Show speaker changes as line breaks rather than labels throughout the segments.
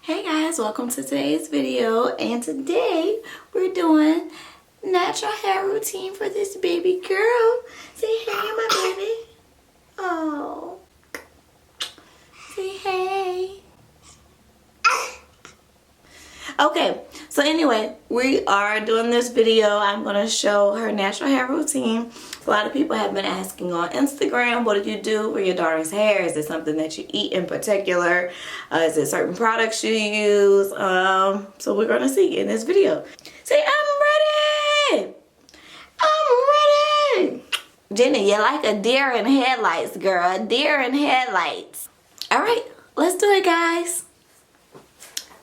Hey guys, welcome to today's video, and today we're doing natural hair routine for this baby girl. Say hey, my baby. Oh, say hey. Okay, so anyway, we are doing this video. I'm going to show her natural hair routine. A lot of people have been asking on Instagram, what do you do for your daughter's hair? Is it something that you eat in particular? Is it certain products you use? So we're going to see in this video. Say, I'm ready! I'm ready! Jenny, you're like a deer in headlights, girl. A deer in headlights. All right, let's do it, guys.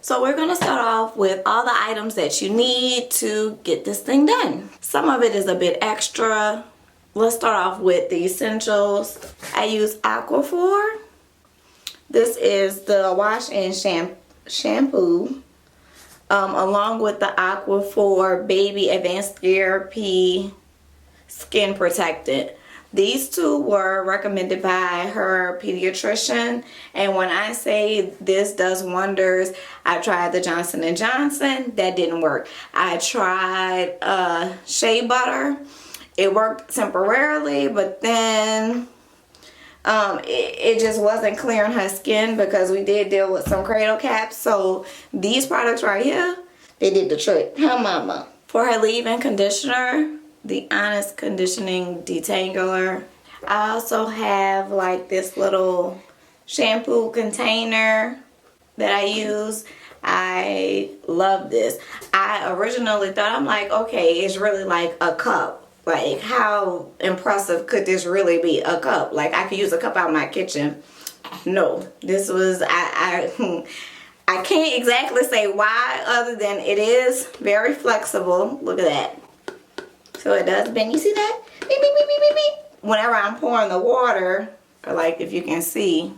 So we're going to start off with all the items that you need to get this thing done. Some of it is a bit extra. Let's start off with the essentials. I use Aquaphor. This is the wash and shampoo along with the Aquaphor Baby Advanced Therapy Skin Protectant. These two were recommended by her pediatrician, and when I say this does wonders, I tried the Johnson & Johnson. That didn't work. I tried shea butter. It worked temporarily, but then it just wasn't clearing her skin because we did deal with some cradle caps. So these products right here, they did the trick. Huh, mama? For her leave-in conditioner, the Honest Conditioning Detangler. I also have like this little shampoo container that I use. I love this. I originally thought, I'm like, okay, it's really like a cup. Like, how impressive could this really be? A cup. Like, I could use a cup out in my kitchen. No, this was, I can't exactly say why, other than it is very flexible. Look at that. So it does bend. You see that? Beep, beep, beep, beep, beep, beep. Whenever I'm pouring the water, or like if you can see,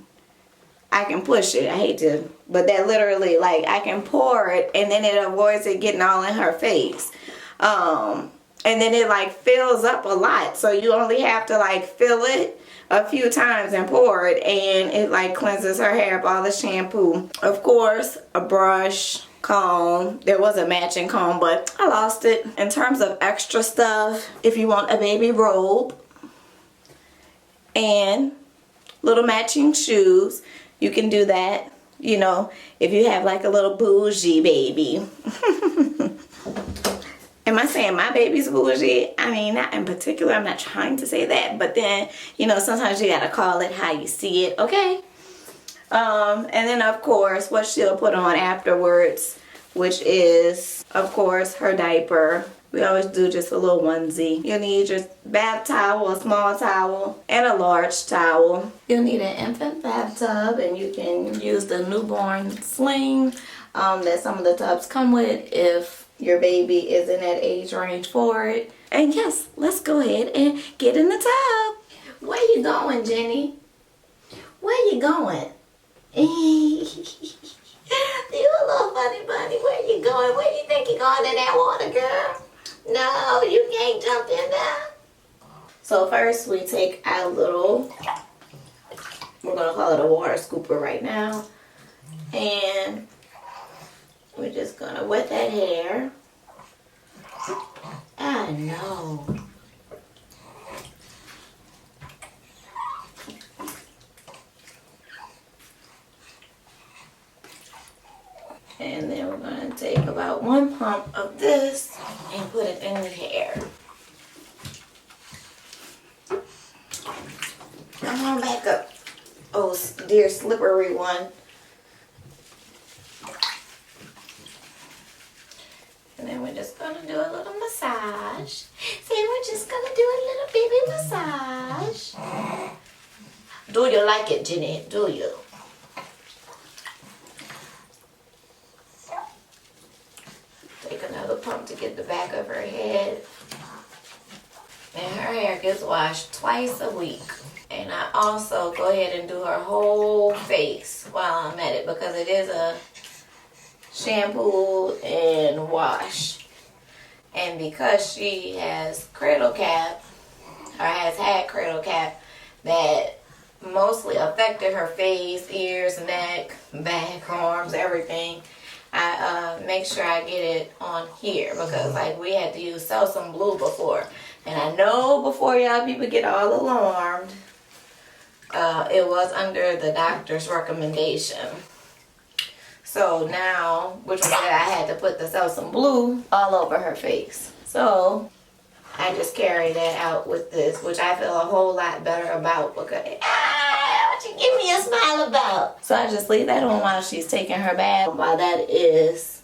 I can push it. I hate to, but that literally, like, I can pour it and then it avoids it getting all in her face. And then it like fills up a lot. So you only have to like fill it a few times and pour it, and it like cleanses her hair of all the shampoo. Of course, a brush, comb. There was a matching comb, but I lost it. In terms of extra stuff, if you want a baby robe and little matching shoes, you can do that. You know, if you have like a little bougie baby. Am I saying my baby's bougie? I mean, not in particular. I'm not trying to say that. But then, you know, sometimes you got to call it how you see it. Okay? And then, of course, what she'll put on afterwards, which is, of course, her diaper. We always do just a little onesie. You'll need your bath towel, a small towel, and a large towel. You'll need an infant bathtub, and you can use the newborn sling that some of the tubs come with if your baby is in that age range for it. And yes, let's go ahead and get in the tub. Where you going, Jenny? Where you going? You a little funny bunny. Where you going? Where you think you going in that water, girl? No, you can't jump in there. So first we take our little, we're going to call it a water scooper right now. And we're just going to wet that hair. I know. And then we're going to take about 1 pump of this and put it in the hair. Come on back up. Oh, dear slippery one. And then we're just going to do a little massage. See, we're just going to do a little baby massage. Do you like it, Jenny? Do you? Take another pump to get the back of her head. And her hair gets washed twice a week. And I also go ahead and do her whole face while I'm at it, because it is a shampoo and wash. And because she has cradle cap, or has had cradle cap, that mostly affected her face, ears, neck, back, arms, everything. I make sure I get it on here because like we had to use Selsun Blue before. And I know before y'all people get all alarmed, it was under the doctor's recommendation. So now, which was that I had to put the Selsun Blue all over her face. So I just carry that out with this, which I feel a whole lot better about because, what you give me a smile about? So I just leave that on while she's taking her bath, while that is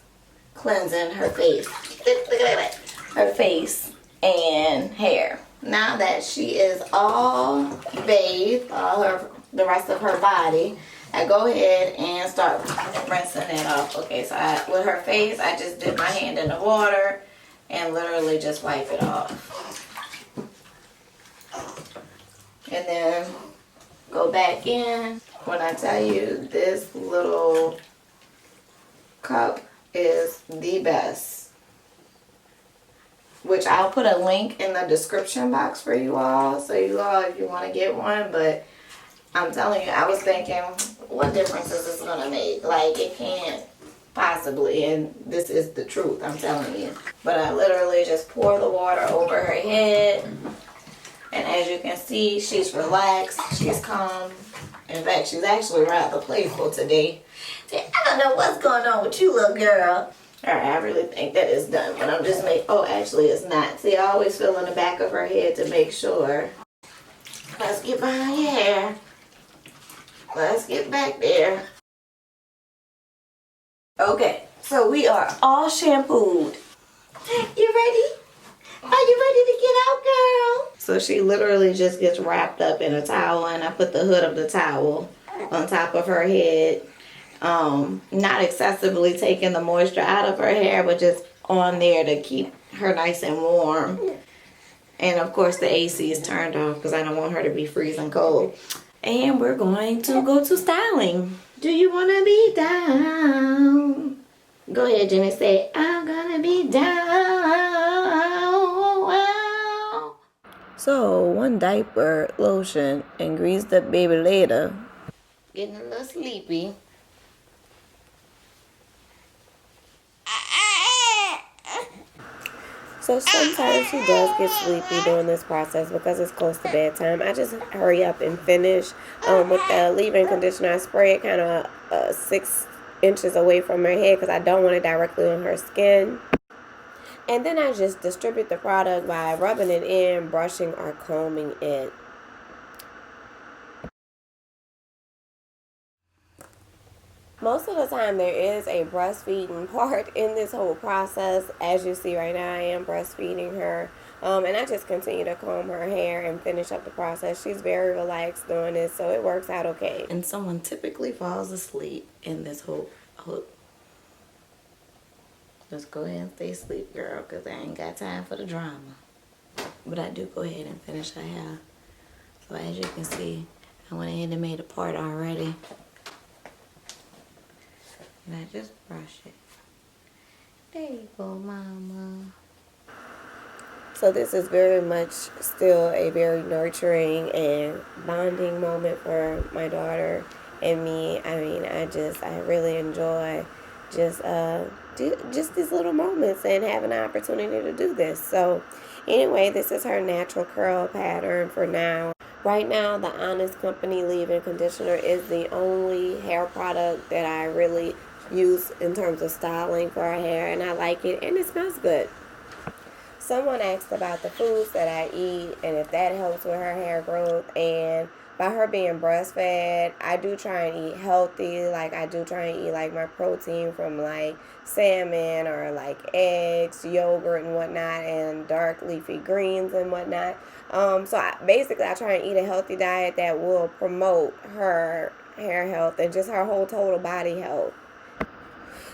cleansing her face. Look at that. Her face and hair. Now that she is all bathed, the rest of her body, I go ahead and start rinsing it off. Okay, so with her face, I just dip my hand in the water and literally just wipe it off. And then go back in. When I tell you this little cup is the best, which I'll put a link in the description box for you all, so you all, if you want to get one. But I'm telling you, I was thinking, what difference is this gonna make? Like, it can't possibly, and this is the truth, I'm telling you. But I literally just pour the water over her head, and as you can see, she's relaxed, she's calm. In fact, she's actually rather playful today. See, I don't know what's going on with you, little girl. Alright, I really think that it's done, but I'm just making, oh, actually it's not. See, I always feel in the back of her head to make sure. Let's get behind your hair. Let's get back there. Okay, so we are all shampooed. You ready? Are you ready to get out, girl? So she literally just gets wrapped up in a towel, and I put the hood of the towel on top of her head. Not excessively taking the moisture out of her hair, but just on there to keep her nice and warm. And of course the AC is turned off because I don't want her to be freezing cold. And we're going to go to styling. Do you want to be down? Go ahead, Jenny. Say, I'm gonna be down. So, one diaper, lotion, and greased up baby later. Getting a little sleepy. So sometimes she does get sleepy during this process because it's close to bedtime. I just hurry up and finish. With the leave-in conditioner, I spray it kind of 6 inches away from her head because I don't want it directly on her skin. And then I just distribute the product by rubbing it in, brushing, or combing it. Most of the time there is a breastfeeding part in this whole process. As you see right now, I am breastfeeding her. And I just continue to comb her hair and finish up the process. She's very relaxed doing this, so it works out okay. And someone typically falls asleep in this whole just go ahead and stay asleep, girl, because I ain't got time for the drama. But I do go ahead and finish her hair. So as you can see, I went ahead and made a part already. And I just brush it. There you go, mama. So this is very much still a very nurturing and bonding moment for my daughter and me. I mean, I really enjoy just these little moments and having the opportunity to do this. So anyway, this is her natural curl pattern for now. Right now, the Honest Company leave-in conditioner is the only hair product that I really use in terms of styling for her hair, and I like it, and it smells good. Someone asked about the foods that I eat and if that helps with her hair growth, and by her being breastfed, I do try and eat healthy. Like, I do try and eat like my protein from like salmon or like eggs, yogurt and whatnot, and dark leafy greens and whatnot. So I try and eat a healthy diet that will promote her hair health and just her whole total body health.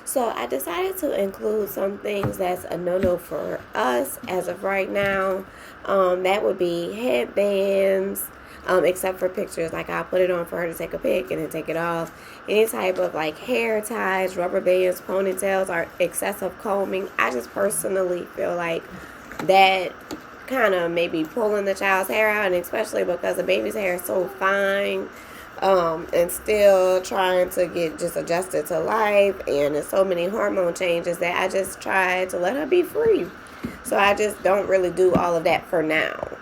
So I decided to include some things that's a no-no for us as of right now. That would be headbands, except for pictures. Like, I'll put it on for her to take a pic and then take it off. Any type of like hair ties, rubber bands, ponytails, or excessive combing. I just personally feel like that
kind of maybe pulling the child's hair out, and especially because the baby's hair is so fine, and still trying to get just adjusted to life, and there's so many hormone changes that I just try to let her be free. So I just don't really do all of that for now.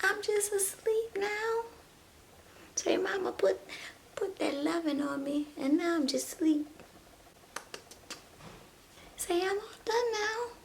I'm just asleep now. Say, Mama, put that loving on me, and now I'm just asleep. Say, I'm all done now.